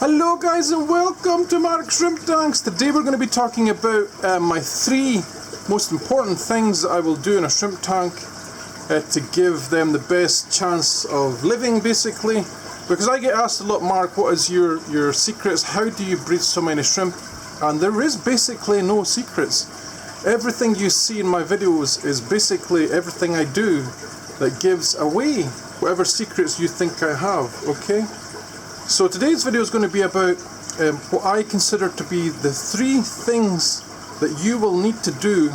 Hello guys and welcome to Mark's Shrimp Tanks. Today we're going to be talking about my 3 most important things that I will do in a shrimp tank to give them the best chance of living, basically. Because I get asked a lot, Mark, what is your secrets? How do you breed so many shrimp? And there is basically no secrets. Everything you see in my videos is basically everything I do that gives away whatever secrets you think I have, okay? So today's video is going to be about what I consider to be the 3 things that you will need to do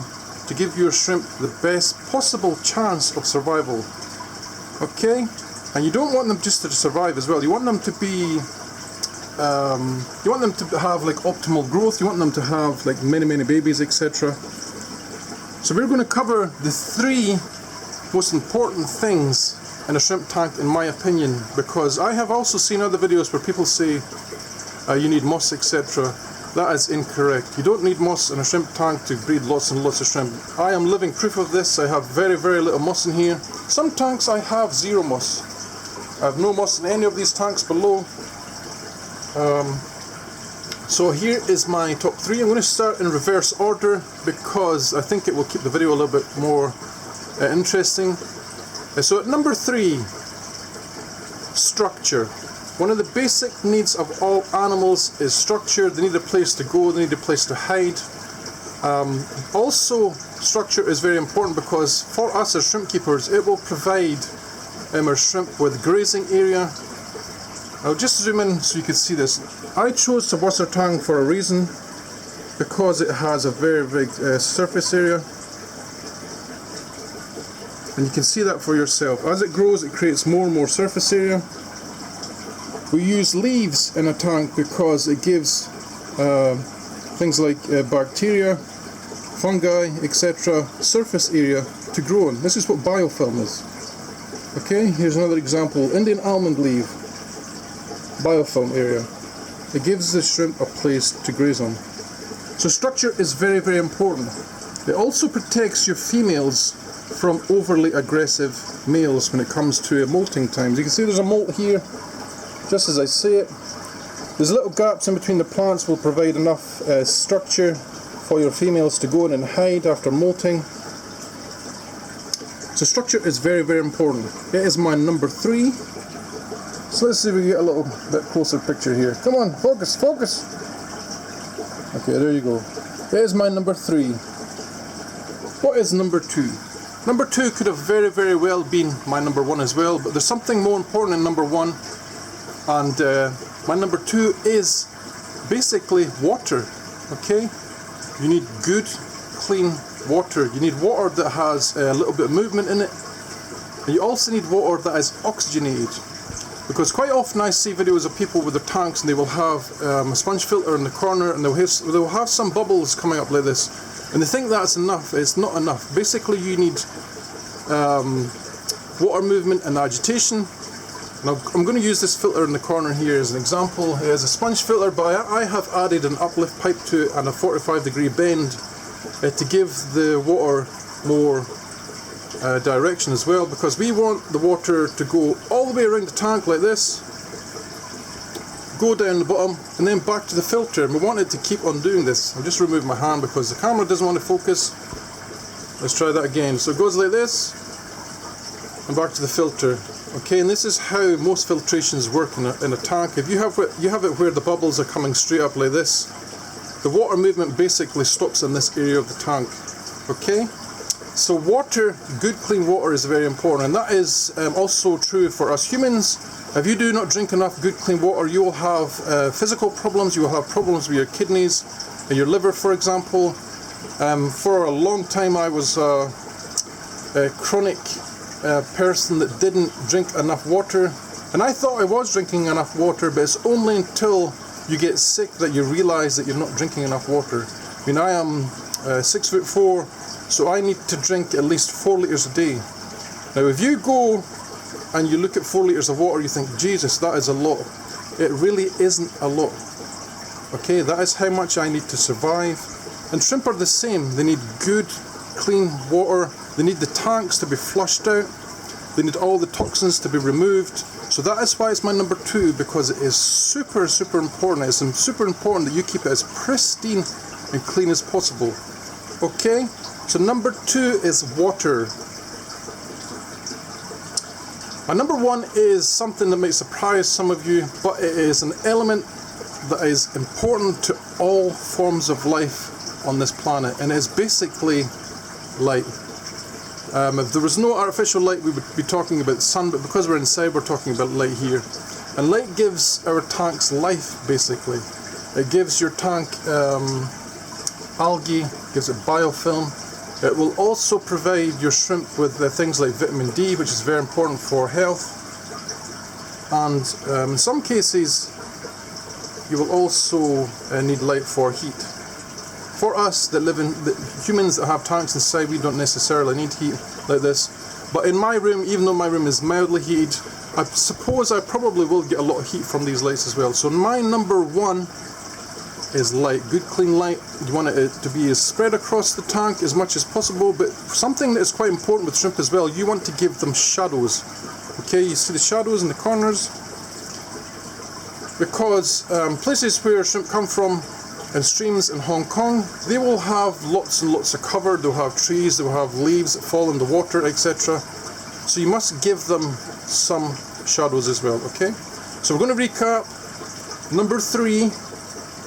to give your shrimp the best possible chance of survival. Okay? And you don't want them just to survive as well. You want them to be, you want them to have like optimal growth. You want them to have like many babies, etc. So we're going to cover the 3 most important things in a shrimp tank, in my opinion, because I have also seen other videos where people say you need moss, etc. That is incorrect. You don't need moss in a shrimp tank to breed lots and lots of shrimp. I am living proof of this. I have very little moss in here. Some tanks I have 0 moss. I have no moss in any of these tanks below. So here is my top 3. I'm going to start in reverse order because I think it will keep the video a little bit more interesting. So at number 3, structure. One of the basic needs of all animals is structure. They need a place to go, they need a place to hide. Also, structure is very important because for us as shrimp keepers, it will provide our shrimp with grazing area. I'll just zoom in so you can see this. I chose the water tank for a reason, because it has a very big surface area. And you can see that for yourself. As it grows, it creates more and more surface area. We use leaves in a tank because it gives things like bacteria, fungi, etc. surface area to grow in. This is what biofilm is. Okay, here's another example. Indian almond leaf, biofilm area. It gives the shrimp a place to graze on. So structure is very important. It also protects your females from overly aggressive males when it comes to molting times. You can see there's a molt here, just as I say it. There's little gaps in between the plants will provide enough structure for your females to go in and hide after molting. So structure is very important. It is my number 3. So let's see if we get a little bit closer picture here. Come on, focus. Okay, there you go. It is my number 3. What is number 2? Number 2 could have very well been my number 1 as well, but there's something more important in number 1, and my number 2 is basically water. Okay, you need good, clean water. You need water that has a little bit of movement in it, and you also need water that is oxygenated. Because quite often I see videos of people with their tanks and they will have a sponge filter in the corner and they'll have some bubbles coming up like this. And they think that's enough. It's not enough. Basically you need water movement and agitation. Now I'm going to use this filter in the corner here as an example. It is a sponge filter, but I have added an uplift pipe to it and a 45-degree bend to give the water more direction as well, because we want the water to go all the way around the tank like this, go down the bottom and then back to the filter, and we want it to keep on doing this. I'll just remove my hand because the camera doesn't want to focus. Let's try that again. So it goes like this and back to the filter. Okay, and this is how most filtrations work in a tank. If you have it where the bubbles are coming straight up like this, the water movement basically stops in this area of the tank. Okay, so water, good clean water is very important, and that is also true for us humans. If you do not drink enough good clean water, you will have physical problems. You will have problems with your kidneys and your liver, for example. For a long time I was a chronic person that didn't drink enough water, and I thought I was drinking enough water, but it's only until you get sick that you realize that you're not drinking enough water. I mean, I am 6'4", so I need to drink at least 4 litres a day. Now if you go and you look at 4 litres of water, you think, Jesus, that is a lot. It really isn't a lot. Okay, that is how much I need to survive. And shrimp are the same. They need good, clean water. They need the tanks to be flushed out. They need all the toxins to be removed. So that is why it's my number 2, because it is super, super important. It's super important that you keep it as pristine and clean as possible. Okay, so number 2 is water. And number 1 is something that might surprise some of you, but it is an element that is important to all forms of life on this planet, and it is basically light. If there was no artificial light, we would be talking about the sun, but because we're inside, we're talking about light here. And light gives our tanks life, basically. It gives your tank algae, gives it biofilm. It will also provide your shrimp with things like vitamin D, which is very important for health. And in some cases, you will also need light for heat. For us that live in, humans that have tanks inside, we don't necessarily need heat like this. But in my room, even though my room is mildly heated, I suppose I probably will get a lot of heat from these lights as well. So my number 1 is light, good clean light. You want it to be spread across the tank as much as possible, but something that is quite important with shrimp as well, you want to give them shadows. Okay, you see the shadows in the corners? Because places where shrimp come from, and streams in Hong Kong, they will have lots and lots of cover. They'll have trees, they'll have leaves that fall in the water, etc. So you must give them some shadows as well, okay? So we're going to recap. Number 3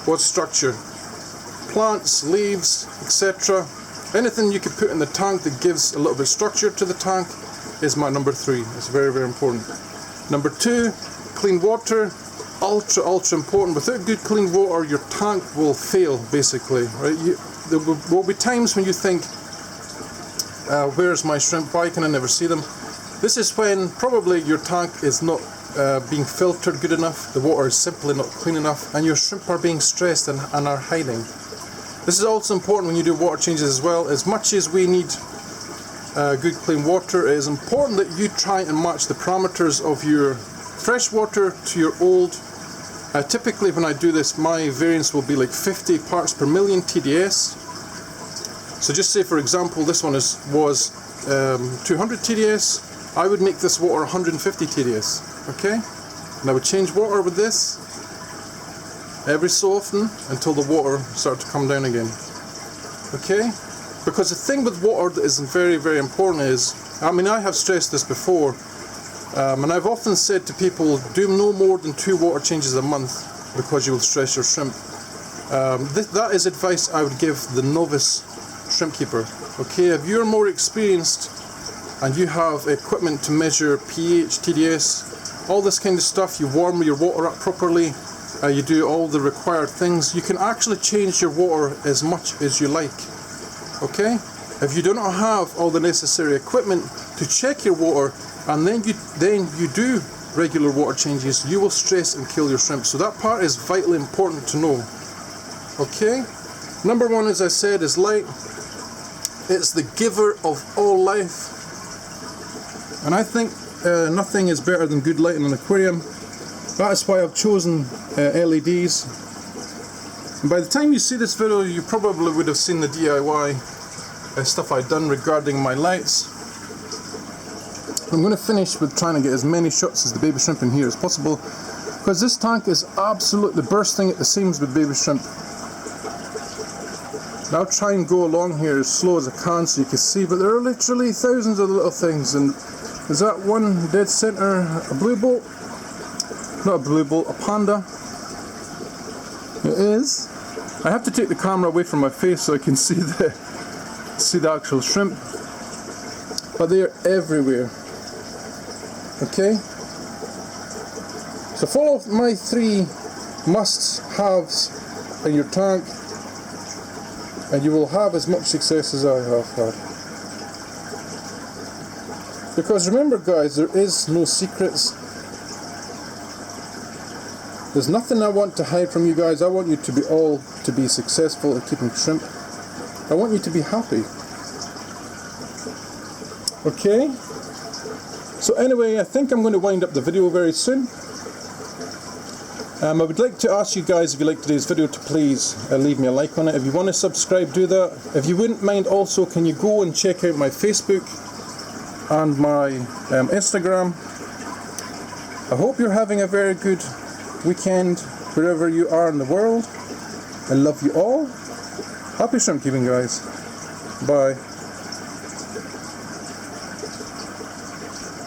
was structure. Plants, leaves, etc. Anything you can put in the tank that gives a little bit of structure to the tank is my number 3. It's very, very important. Number 2, clean water. Ultra important. Without good clean water, your tank will fail, basically, right? There will be times when you think, where's my shrimp, why can I never see them? This is when probably your tank is not being filtered good enough, the water is simply not clean enough, and your shrimp are being stressed and are hiding. This is also important when you do water changes as well. As much as we need good clean water, it is important that you try and match the parameters of your fresh water to your old. Typically when I do this, my variance will be like 50 parts per million TDS. So just say for example this one was 200 TDS, I would make this water 150 TDS, okay? And I would change water with this every so often until the water started to come down again, okay? Because the thing with water that is very, very important is, I mean, I have stressed this before, and I've often said to people, do no more than 2 water changes a month because you will stress your shrimp. That is advice I would give the novice shrimp keeper. Okay, if you're more experienced and you have equipment to measure pH, TDS, all this kind of stuff, you warm your water up properly, you do all the required things, you can actually change your water as much as you like. Okay? If you do not have all the necessary equipment to check your water, and then you do regular water changes, you will stress and kill your shrimp. So that part is vitally important to know. Okay? Number 1, as I said, is light. It's the giver of all life. And I think nothing is better than good light in an aquarium. That is why I've chosen LEDs. And by the time you see this video, you probably would have seen the DIY stuff I've done regarding my lights. I'm going to finish with trying to get as many shots as the baby shrimp in here as possible, because this tank is absolutely bursting at the seams with baby shrimp. And I'll try and go along here as slow as I can so you can see, but there are literally thousands of little things. And is that one dead center a blue bolt? Not a blue bolt, a panda. It is. I have to take the camera away from my face so I can see the actual shrimp, but they are everywhere. Okay, so follow my 3 must-haves in your tank and you will have as much success as I have had. Because remember guys, there is no secrets. There's nothing I want to hide from you guys. I want you to be successful at keeping shrimp. I want you to be happy. Okay? So anyway, I think I'm going to wind up the video very soon. I would like to ask you guys, if you like today's video, to please leave me a like on it. If you want to subscribe, do that. If you wouldn't mind also, can you go and check out my Facebook and my Instagram. I hope you're having a very good weekend wherever you are in the world. I love you all. Happy shrimp keeping, guys. Bye.